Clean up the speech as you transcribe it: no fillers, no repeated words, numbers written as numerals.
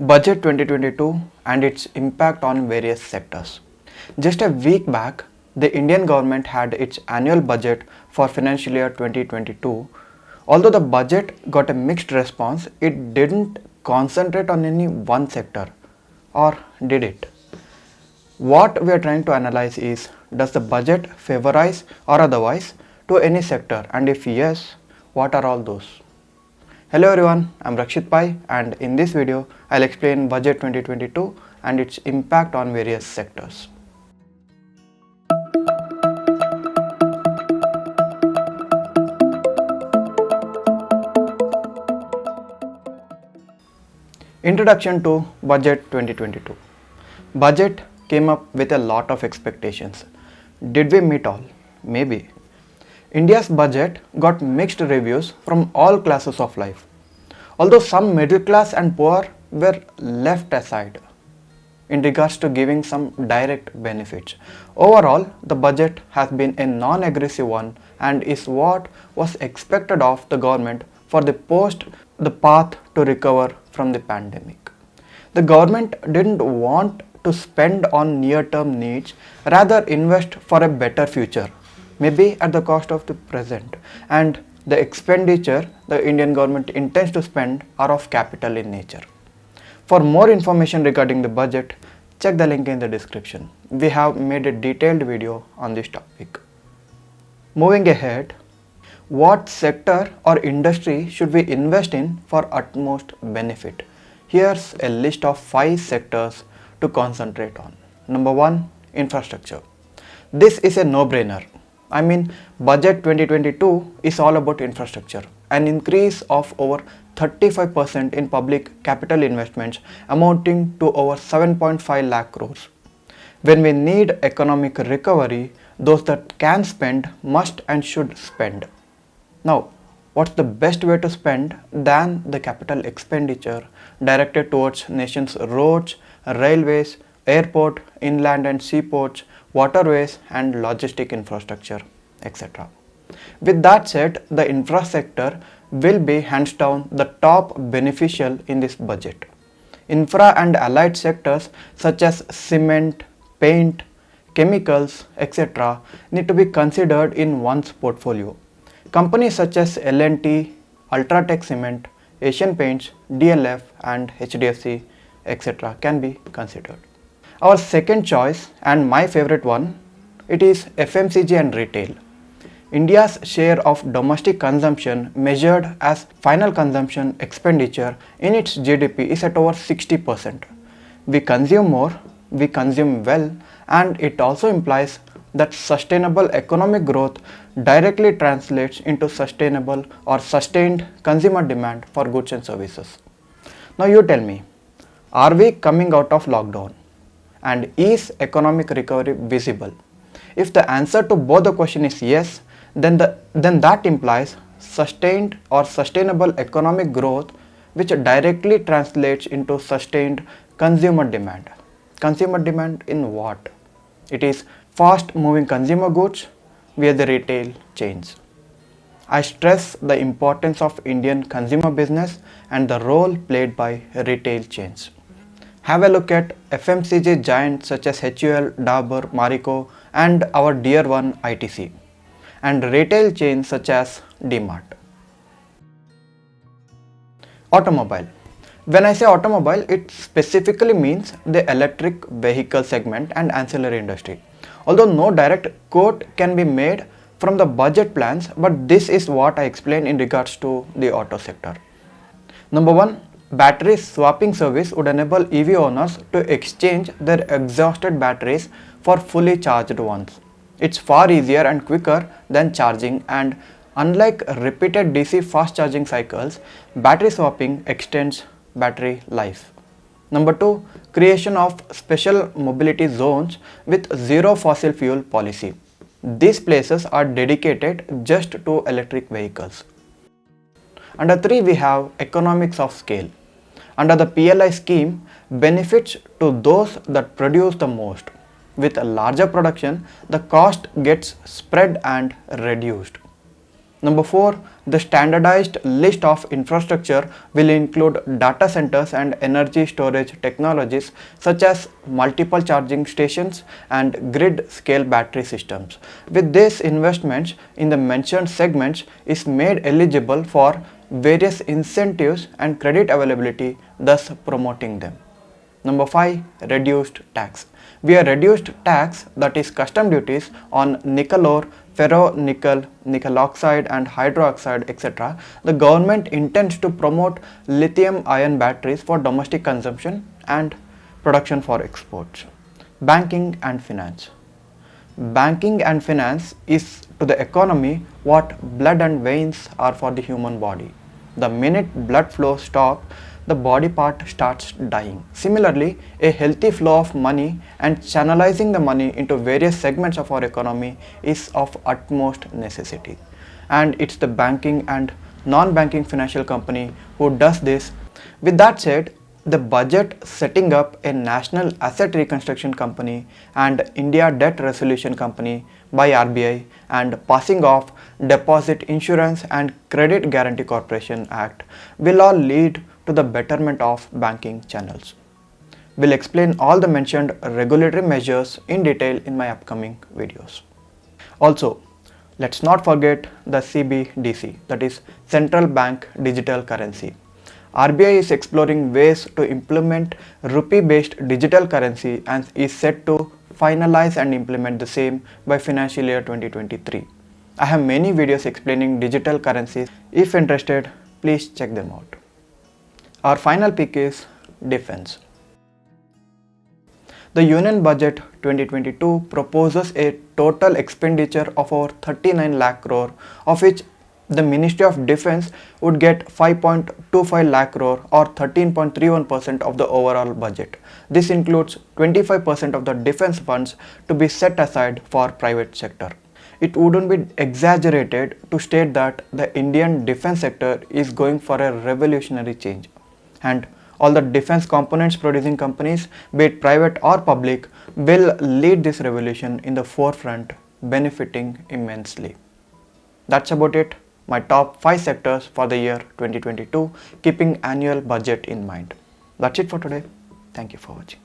Budget 2022 and its impact on various sectors. Just a week back, the Indian government had its annual budget for financial year 2022. Although the budget got a mixed response, it didn't concentrate on any one sector. Or did it? What we are trying to analyze is, does the budget favorize or otherwise to any sector, and if yes, what are all those? Hello everyone, I am Rakshith Pai, and in this video I'll explain Budget 2022 and its impact on various sectors. Introduction to Budget 2022. Budget came up with a lot of expectations. Did we meet all? Maybe. India's budget got mixed reviews from all classes of life, although some middle class and poor were left aside in regards to giving some direct benefits. Overall, the budget has been a non-aggressive one and is what was expected of the government for the path to recover from the pandemic. The government didn't want to spend on near-term needs, rather invest for a better future, maybe at the cost of the present, and the expenditure the Indian government intends to spend are of capital in nature. For more information regarding the budget, check the link in the description. We have made a detailed video on this topic. Moving ahead, what sector or industry should we invest in for utmost benefit? Here's a list of 5 sectors to concentrate on. Number 1, infrastructure. This is a no-brainer. I mean, Budget 2022 is all about infrastructure, an increase of over 35% in public capital investments amounting to over 7.5 lakh crores. When we need economic recovery, those that can spend must and should spend. Now, what's the best way to spend than the capital expenditure directed towards nation's roads, railways, airport, inland and seaports, waterways and logistic infrastructure, etc. With that said, the infra sector will be hands down the top beneficial in this budget. Infra and allied sectors such as cement, paint, chemicals, etc. need to be considered in one's portfolio. Companies such as L&T, Ultratech Cement, Asian Paints, DLF and HDFC, etc. can be considered. Our second choice, and my favorite one, it is FMCG and retail. India's share of domestic consumption measured as final consumption expenditure in its GDP is at over 60%. We consume more, we consume well, and it also implies that sustainable economic growth directly translates into sustainable or sustained consumer demand for goods and services. Now you tell me, are we coming out of lockdown? And is economic recovery visible? If the answer to both the question is yes, then that implies sustained or sustainable economic growth which directly translates into sustained consumer demand. Consumer demand in what? It is fast moving consumer goods via the retail chains. I stress the importance of Indian consumer business and the role played by retail chains. Have a look at FMCG giants such as HUL, Dabur, Marico and our dear one ITC, and retail chains such as DMart. Automobile. When I say automobile, it specifically means the electric vehicle segment and ancillary industry. Although no direct quote can be made from the budget plans, but this is what I explained in regards to the auto sector. Number 1, battery swapping service would enable EV owners to exchange their exhausted batteries for fully charged ones. It's far easier and quicker than charging, and unlike repeated DC fast charging cycles, battery swapping extends battery life. Number 2, creation of special mobility zones with zero fossil fuel policy. These places are dedicated just to electric vehicles. Under 3, we have economics of scale. Under the PLI scheme, benefits to those that produce the most. With a larger production, the cost gets spread and reduced. Number 4, The standardized list of infrastructure will include data centers and energy storage technologies such as multiple charging stations and grid scale battery systems. With these investments in the mentioned segments is made eligible for various incentives and credit availability, thus promoting them. Number 5. Reduced tax. Via reduced tax, that is custom duties on nickel ore, ferro-nickel, nickel oxide and hydroxide etc., the government intends to promote lithium-ion batteries for domestic consumption and production for exports. Banking and finance. Banking and finance is to the economy what blood and veins are for the human body. The minute blood flow stops, the body part starts dying. Similarly, a healthy flow of money and channelizing the money into various segments of our economy is of utmost necessity. And it's the banking and non-banking financial company who does this. With that said, the budget setting up a National Asset Reconstruction Company and India Debt Resolution Company by RBI and passing of Deposit Insurance and Credit Guarantee Corporation Act will all lead to the betterment of banking channels. We'll explain all the mentioned regulatory measures in detail in my upcoming videos. Also, let's not forget the CBDC, that is Central Bank Digital Currency. RBI is exploring ways to implement Rupee based digital currency and is set to finalize and implement the same by financial year 2023. I have many videos explaining digital currencies. If interested, please check them out. Our final pick is defense. The Union Budget 2022 proposes a total expenditure of over 39 lakh crore, of which the Ministry of Defence would get 5.25 lakh crore or 13.31% of the overall budget. This includes 25% of the defence funds to be set aside for private sector. It wouldn't be exaggerated to state that the Indian defence sector is going for a revolutionary change. And all the defense components producing companies, be it private or public, will lead this revolution in the forefront, benefiting immensely. That's about it. My top 5 sectors for the year 2022, keeping annual budget in mind. That's it for today. Thank you for watching.